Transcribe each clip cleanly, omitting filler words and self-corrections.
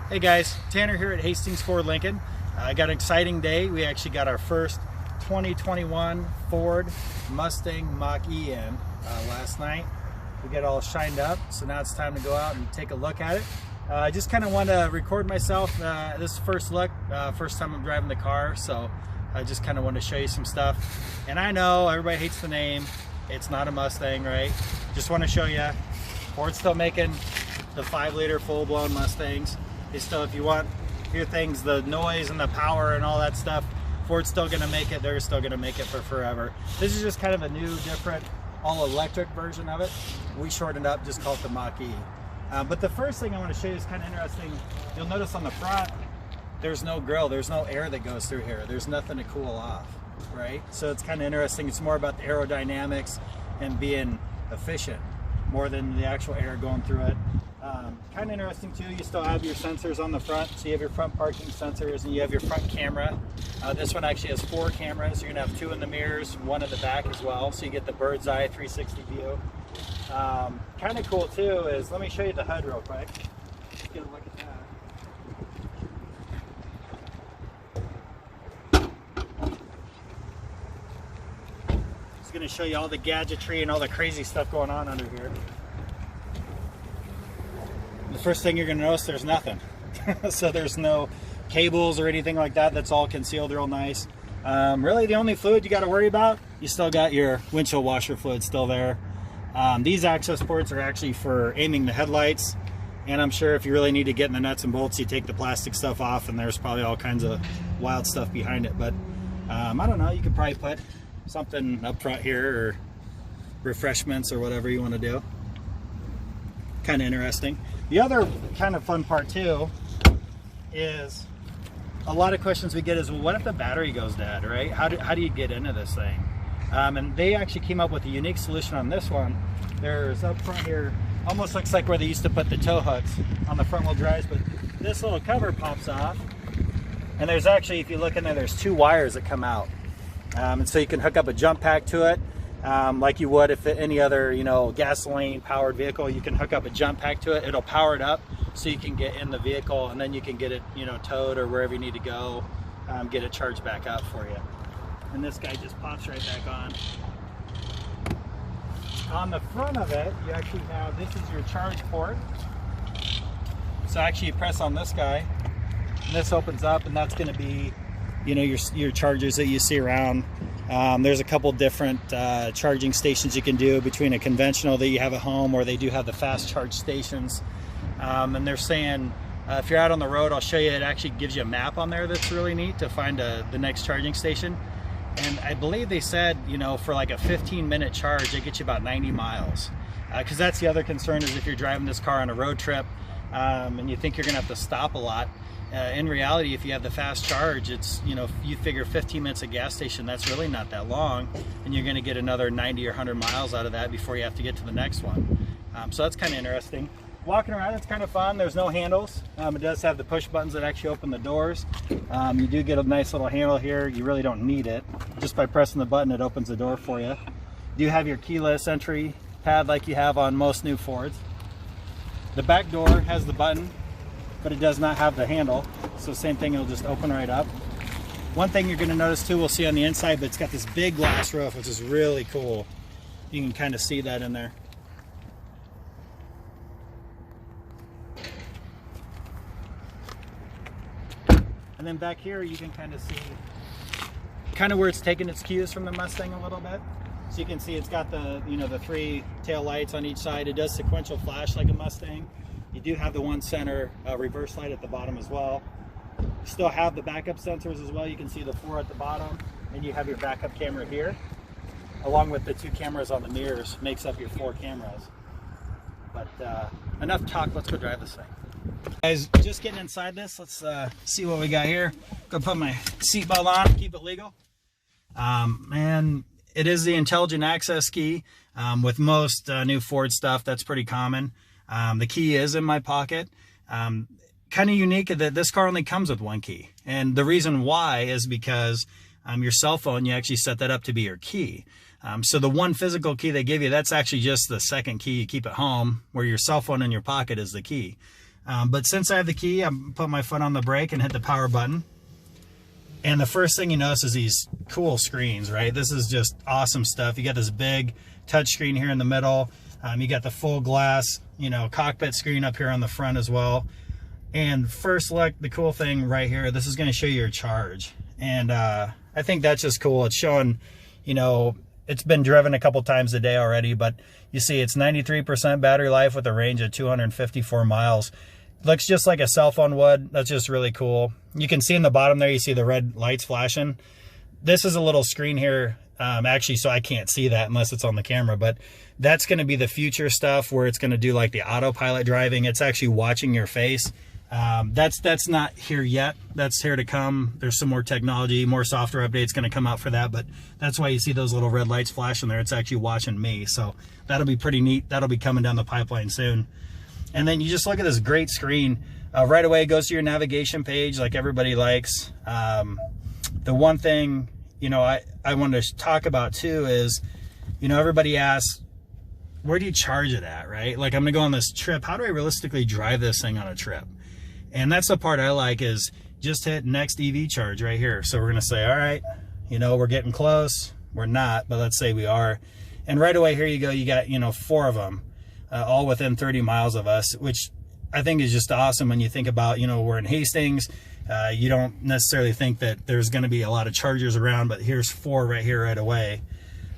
Hey guys, Tanner here at Hastings Ford Lincoln. I got an exciting day. We actually got our first 2021 Ford Mustang Mach-E in last night. We got all shined up, so now it's time to go out and take a look at it. I just kind of want to record myself. This first look, first time I'm driving the car, so I just kind of want to show you some stuff. And I know everybody hates the name. It's not a Mustang, right? Just want to show you, Ford's still making the 5-liter full-blown Mustangs. They still, if you want your things, the noise and the power and all that stuff, Ford's still gonna make it. They're still gonna make it for forever. This is just kind of a new, different, all-electric version of it. We shortened up, just called it the Mach-E. But the first thing I want to show you is kind of interesting. You'll notice on the front, there's no grill. There's no air that goes through here. There's nothing to cool off, right? So it's kind of interesting. It's more about the aerodynamics and being efficient more than the actual air going through it. Kind of interesting too, you still have your sensors on the front. So you have your front parking sensors and you have your front camera. This one actually has 4 cameras. You're gonna have 2 in the mirrors, 1 in the back as well. So you get the bird's eye 360 view. Kind of cool too is, let me show you the HUD real quick. Let's get a look at that. It's gonna show you all the gadgetry and all the crazy stuff going on under here. The first thing you're going to notice, there's nothing. So there's no cables or anything like that. That's all concealed real nice. Really the only fluid you got to worry about, you still got your windshield washer fluid still there. These access ports are actually for aiming the headlights. And I'm sure if you really need to get in the nuts and bolts, you take the plastic stuff off and there's probably all kinds of wild stuff behind it. But I don't know, you could probably put something up front here or refreshments or whatever you want to do. Kind of interesting. The other kind of fun part too is a lot of questions we get is, well, what if the battery goes dead, right? How do you get into this thing? And they actually came up with a unique solution on this one. There's up front here, almost looks like where they used to put the tow hooks on the front wheel drives, but this little cover pops off. And there's actually, if you look in there, there's 2 wires that come out. And so you can hook up a jump pack to it. Like you would if any other, gasoline powered vehicle, you can hook up a jump pack to it. It'll power it up so you can get in the vehicle and then you can get it, towed or wherever you need to go, get it charged back up for you. And this guy just pops right back on. On the front of it, you actually have, this is your charge port. So actually you press on this guy and this opens up and that's going to be, your chargers that you see around. There's a couple different charging stations you can do between a conventional that you have at home, or they do have the fast charge stations. And they're saying if you're out on the road, I'll show you, it actually gives you a map on there that's really neat to find the next charging station. And I believe they said, for like a 15-minute charge, it gets you about 90 miles. Because that's the other concern, is if you're driving this car on a road trip and you think you're gonna have to stop a lot. In reality, if you have the fast charge, it's, you figure 15 minutes at gas station, that's really not that long, and you're going to get another 90 or 100 miles out of that before you have to get to the next one. So that's kind of interesting. Walking around, it's kind of fun. There's no handles. It does have the push buttons that actually open the doors. You do get a nice little handle here. You really don't need it. Just by pressing the button, it opens the door for you. You do have your keyless entry pad like you have on most new Fords. The back door has the button, but it does not have the handle. So same thing, it'll just open right up. One thing you're gonna notice too, we'll see on the inside, but it's got this big glass roof, which is really cool. You can kind of see that in there. And then back here, you can kind of see where it's taking its cues from the Mustang a little bit. So you can see it's got the, the 3 tail lights on each side. It does sequential flash like a Mustang. You do have the 1 center reverse light at the bottom as well. You still have the backup sensors as well. You can see the 4 at the bottom, and you have your backup camera here, along with the 2 cameras on the mirrors, makes up your 4 cameras. But enough talk, let's go drive this thing. Guys, just getting inside this, let's see what we got here. Go put my seatbelt on, keep it legal. And it is the intelligent access key. With most new Ford stuff, that's pretty common. The key is in my pocket. Kind of unique that this car only comes with 1 key. And the reason why is because your cell phone, you actually set that up to be your key. So the 1 physical key they give you, that's actually just the 2nd key you keep at home, where your cell phone in your pocket is the key. But since I have the key, I'm putting my foot on the brake and hit the power button. And the first thing you notice is these cool screens, right? This is just awesome stuff. You got this big touch screen here in the middle. You got the full glass, you know, cockpit screen up here on the front as well. And first look, the cool thing right here, this is going to show you your charge. And I think that's just cool. It's showing, you know, it's been driven a couple times a day already, but you see it's 93% battery life with a range of 254 miles. Looks just like a cell phone would. That's just really cool. You can see in the bottom there, you see the red lights flashing. This is a little screen here, actually, so I can't see that unless it's on the camera, but that's going to be the future stuff where it's going to do like the autopilot driving. It's actually watching your face. That's not here yet. That's here to come. There's some more technology, more software updates going to come out for that, but that's why you see those little red lights flashing there. It's actually watching me, so that'll be pretty neat. That'll be coming down the pipeline soon. And then you just look at this great screen. Right away, it goes to your navigation page like everybody likes. The one thing, you know, I wanted to talk about too is, you know, everybody asks, where do you charge it at, right? Like, I'm gonna go on this trip. How do I realistically drive this thing on a trip? And that's the part I like, is just hit next EV charge right here. So we're gonna say, all right, you know, we're getting close. We're not, but let's say we are. And right away, here you go. You got, you know, 4 of them. All within 30 miles of us, which I think is just awesome when you think about, you know, we're in Hastings. You don't necessarily think that there's going to be a lot of chargers around, but here's 4 right here right away.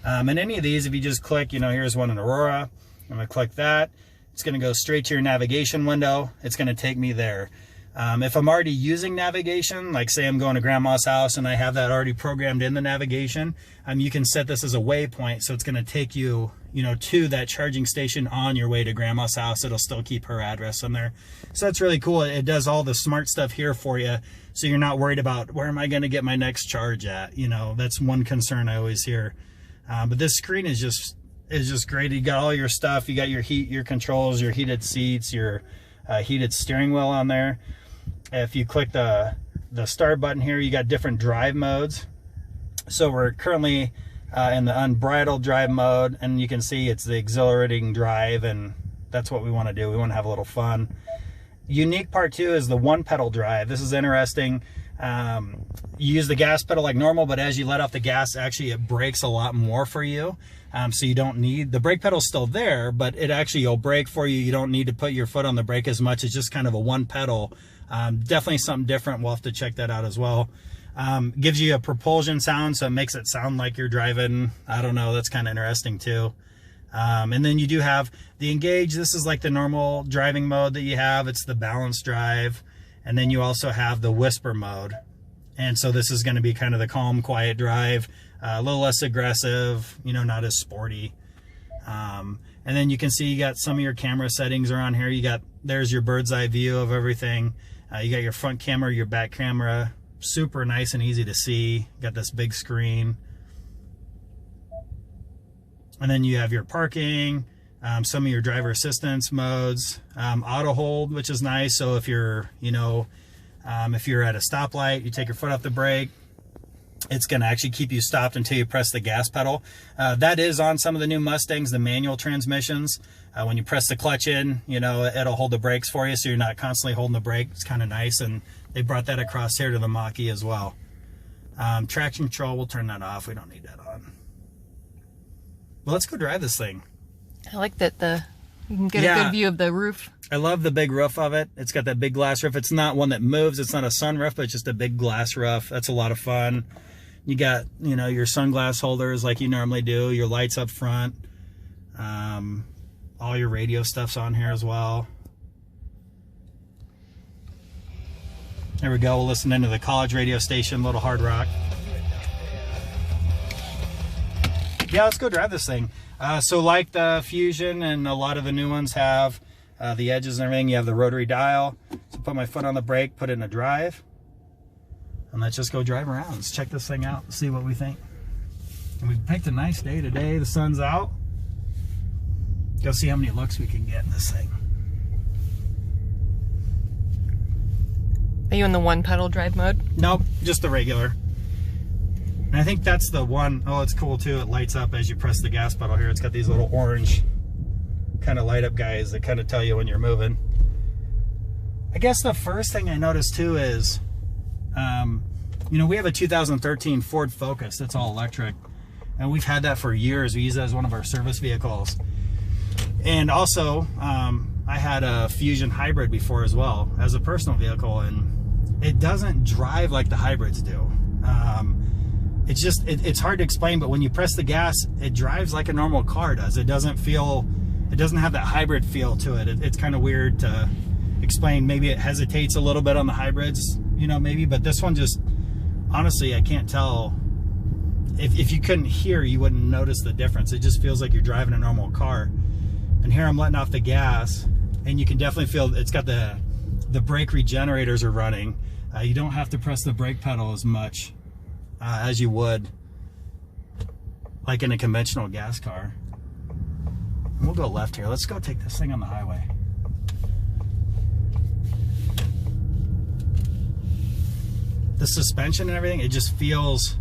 And any of these, if you just click, you know, here's one in Aurora. I'm going to click that. It's going to go straight to your navigation window. It's going to take me there. If I'm already using navigation, like say I'm going to grandma's house and I have that already programmed in the navigation, you can set this as a waypoint. So it's going to take you, you know, to that charging station on your way to grandma's house. It'll still keep her address in there. So that's really cool. It does all the smart stuff here for you. So you're not worried about where am I going to get my next charge at? You know, that's one concern I always hear. But this screen is just great. You got all your stuff. You got your heat, your controls, your heated seats, your heated steering wheel on there. If you click the start button here, you got different drive modes. So we're currently in the unbridled drive mode, and you can see it's the exhilarating drive, and that's what we want to do. We want to have a little fun. Unique part too is the one pedal drive. This is interesting. You use the gas pedal like normal, but as you let off the gas, actually it brakes a lot more for you. So you don't need, the brake pedal's still there, but it actually will brake for you. You don't need to put your foot on the brake as much. It's just kind of a one pedal. Definitely something different. We'll have to check that out as well. Gives you a propulsion sound, so it makes it sound like you're driving. I don't know, that's kind of interesting too. And then you do have the engage. This is like the normal driving mode that you have. It's the balanced drive. And then you also have the whisper mode. And so this is going to be kind of the calm, quiet drive, a little less aggressive, you know, not as sporty. And then you can see you got some of your camera settings around here. You got, there's your bird's eye view of everything. You got your front camera, your back camera, super nice and easy to see. Got this big screen. And then you have your parking, some of your driver assistance modes, auto hold, which is nice. So if you're, you know, if you're at a stoplight, you take your foot off the brake, it's going to actually keep you stopped until you press the gas pedal. That is on some of the new Mustangs, the manual transmissions. When you press the clutch in, you know, it'll hold the brakes for you, so you're not constantly holding the brake. It's kind of nice, and they brought that across here to the Mach-E as well. Traction control, we'll turn that off. We don't need that on. Well, let's go drive this thing. I like that you can get a good view of the roof. I love the big roof of it. It's got that big glass roof. It's not one that moves. It's not a sunroof, but it's just a big glass roof. That's a lot of fun. You got, you know, your sunglass holders like you normally do, your lights up front. All your radio stuff's on here as well. There we go. We'll listen into the college radio station, Little Hard Rock. Yeah, let's go drive this thing. So like the Fusion and a lot of the new ones have the edges and everything, you have the rotary dial. So put my foot on the brake, put it in a drive, and let's just go drive around. Let's check this thing out, see what we think. And we picked a nice day today. The sun's out. Go see how many looks we can get in this thing. Are you in the one pedal drive mode? Nope, just the regular. And I think that's the one. Oh, it's cool too. It lights up as you press the gas pedal here. It's got these little orange kind of light up guys that kind of tell you when you're moving. I guess the first thing I noticed too is, you know, we have a 2013 Ford Focus that's all electric, and we've had that for years. We use that as one of our service vehicles. And also, I had a Fusion hybrid before as well as a personal vehicle, and it doesn't drive like the hybrids do. It's just, it's hard to explain, but when you press the gas, it drives like a normal car does. It doesn't have that hybrid feel to it. It's kind of weird to explain. Maybe it hesitates a little bit on the hybrids, you know, maybe, but this one just, honestly, I can't tell. If you couldn't hear, you wouldn't notice the difference. It just feels like you're driving a normal car. And here I'm letting off the gas, and you can definitely feel it's got the brake regenerators are running. You don't have to press the brake pedal as much as you would like in a conventional gas car. We'll go left here. Let's go take this thing on the highway. The suspension and everything, it just feels,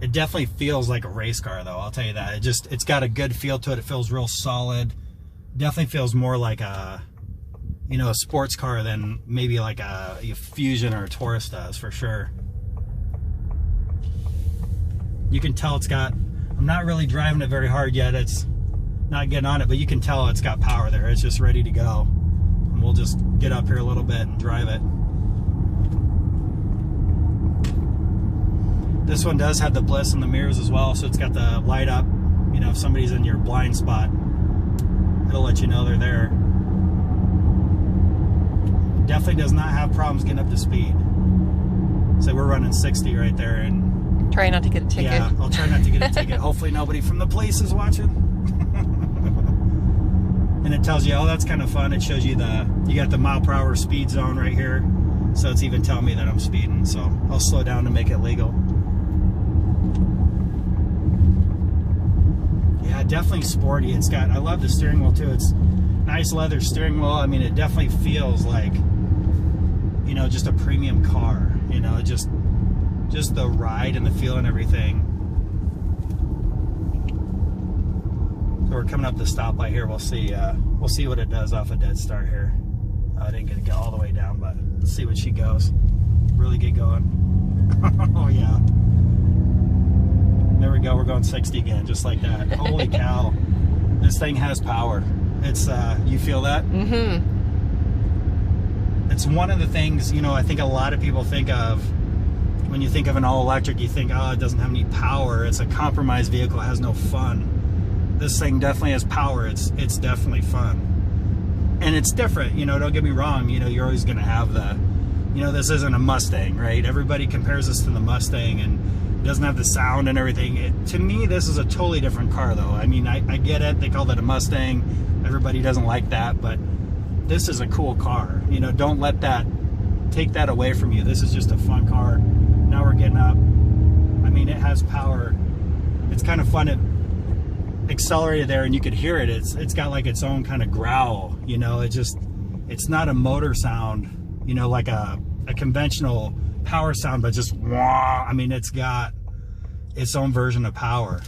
it definitely feels like a race car though, I'll tell you that. It's got a good feel to it. It feels real solid. Definitely feels more like a, you know, a sports car than maybe like a Fusion or a Taurus does, for sure. You can tell it's got, I'm not really driving it very hard yet. It's not getting on it, but you can tell it's got power there. It's just ready to go. And we'll just get up here a little bit and drive it. This one does have the bliss in the mirrors as well, so it's got the light up. You know, if somebody's in your blind spot, it'll let you know they're there. Definitely does not have problems getting up to speed. So we're running 60 right there, and try not to get a ticket. Yeah, I'll try not to get a ticket. Hopefully nobody from the police is watching. And it tells you, oh, that's kind of fun. It shows you you got the mile per hour speed zone right here. So it's even telling me that I'm speeding. So I'll slow down to make it legal. Yeah, definitely sporty. It's got, I love the steering wheel too. It's nice leather steering wheel. I mean, it definitely feels like, you know, just a premium car. You know, just the ride and the feel and everything. So we're coming up the stoplight here. We'll see what it does off a dead start here. I didn't get to go all the way down, but let's see what she goes. Really get going. Oh yeah. There we go. We're going 60 again, just like that. Holy cow! This thing has power. It's you feel that? Mm-hmm. It's one of the things, you know, I think a lot of people think of when you think of an all-electric. You think, oh, it doesn't have any power. It's a compromised vehicle. It has no fun. This thing definitely has power. It's definitely fun, and it's different. You know, don't get me wrong. You know, you're always going to have the, you know, this isn't a Mustang, right? Everybody compares this to the Mustang, and it doesn't have the sound and everything. To me, this is a totally different car, though. I mean, I get it. They call it a Mustang. Everybody doesn't like that, but this is a cool car. You know, don't let that take that away from you. This is just a fun car. Now we're getting up. I mean, it has power. It's kind of fun. It accelerated there, and you could hear it. It's got like its own kind of growl. You know, it's not a motor sound. You know, like a conventional power sound, but just wah. I mean, it's got its own version of power.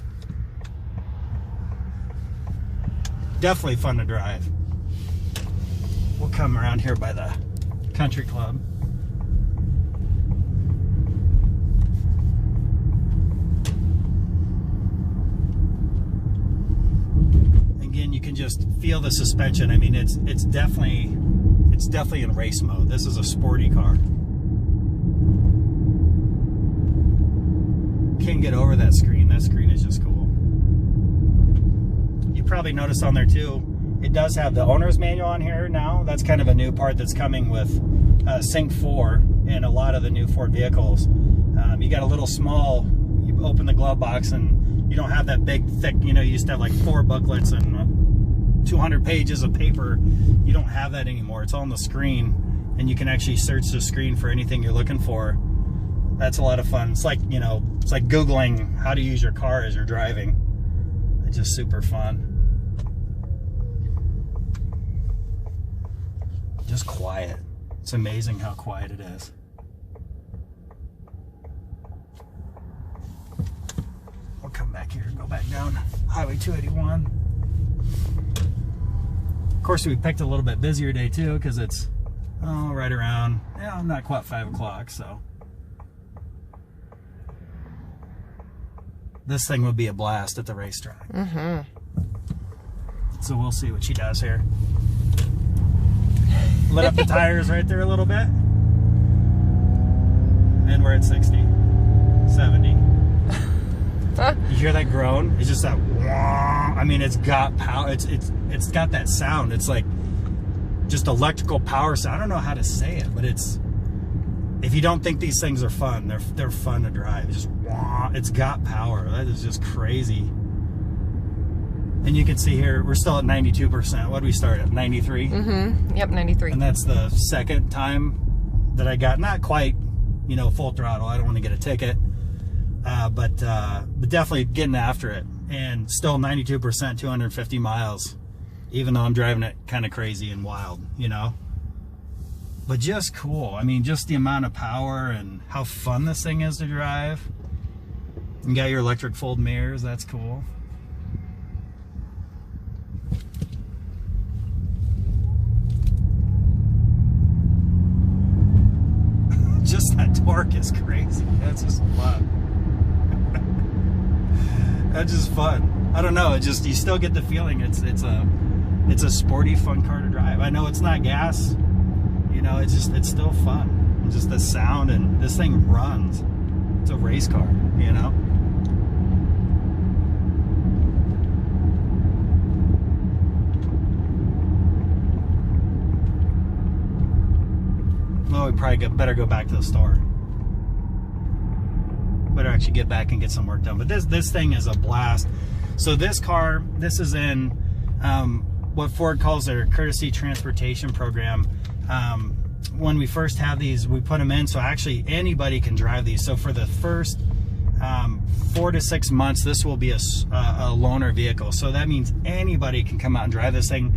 Definitely fun to drive. We'll come around here by the country club. Again, you can just feel the suspension. I mean, it's definitely in race mode. This is a sporty car. Can't get over that screen. That screen is just cool. You probably noticed on there too, it does have the owner's manual on here now. That's kind of a new part that's coming with Sync 4 in a lot of the new Ford vehicles. You got a little small, you open the glove box and you don't have that big thick, you know, you used to have like 4 booklets and 200 pages of paper. You don't have that anymore. It's on the screen, and you can actually search the screen for anything you're looking for. That's a lot of fun. It's like, you know, it's like Googling how to use your car as you're driving. It's just super fun. Just quiet. It's amazing how quiet it is. We'll come back here and go back down Highway 281. Of course, we picked a little bit busier day too, because it's Oh, right around, yeah, not quite 5 o'clock, so. This thing would be a blast at the racetrack. Mm-hmm. So we'll see what she does here. Lit up the tires right there a little bit. And we're at 60, 70. You hear that groan? It's just that wah. I mean, it's got power. It's got that sound. It's like just electrical power sound. I don't know how to say it, but it's, if you don't think these things are fun, they're fun to drive. It's just wah. It's got power. That is just crazy. And you can see here, we're still at 92%. What did we start at? 93? Mm-hmm. Yep, 93. And that's the second time that I got, not quite, you know, full throttle. I don't want to get a ticket. But definitely getting after it. And still 92%, 250 miles. Even though I'm driving it kind of crazy and wild, you know. But just cool. I mean, just the amount of power and how fun this thing is to drive. You got your electric fold mirrors. That's cool. Just that torque is crazy. That's just fun. That's just fun. I don't know. It just, you still get the feeling it's a sporty, fun car to drive. I know it's not gas. You know, it's still fun. It's just the sound, and this thing runs. It's a race car, you know. Well, we probably better go back to the store. Better actually get back and get some work done. But this thing is a blast. So this car, this is in what Ford calls their courtesy transportation program. When we first have these, we put them in so actually anybody can drive these. So for the first 4 to 6 months, this will be a loaner vehicle. So that means anybody can come out and drive this thing.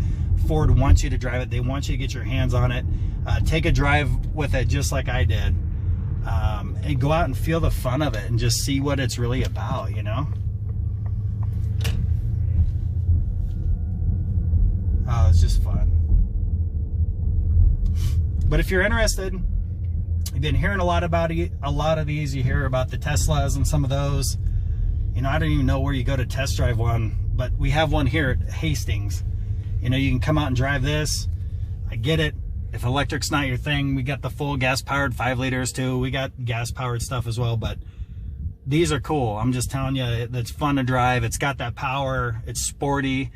Ford wants you to drive it. They want you to get your hands on it. Take a drive with it just like I did. And go out and feel the fun of it and just see what it's really about, you know? Oh, it's just fun. But if you're interested, you've been hearing a lot about a lot of these. You hear about the Teslas and some of those. You know, I don't even know where you go to test drive one, but we have one here at Hastings. You know, you can come out and drive this. I get it. If electric's not your thing, we got the full gas-powered 5 liters too. We got gas-powered stuff as well, but these are cool. I'm just telling you, it's fun to drive. It's got that power. It's sporty.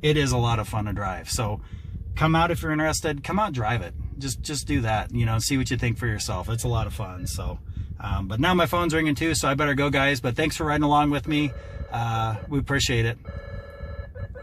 It is a lot of fun to drive. So come out if you're interested. Come out and drive it. Just do that, you know, see what you think for yourself. It's a lot of fun. So, but now my phone's ringing too, so I better go, guys. But thanks for riding along with me. We appreciate it.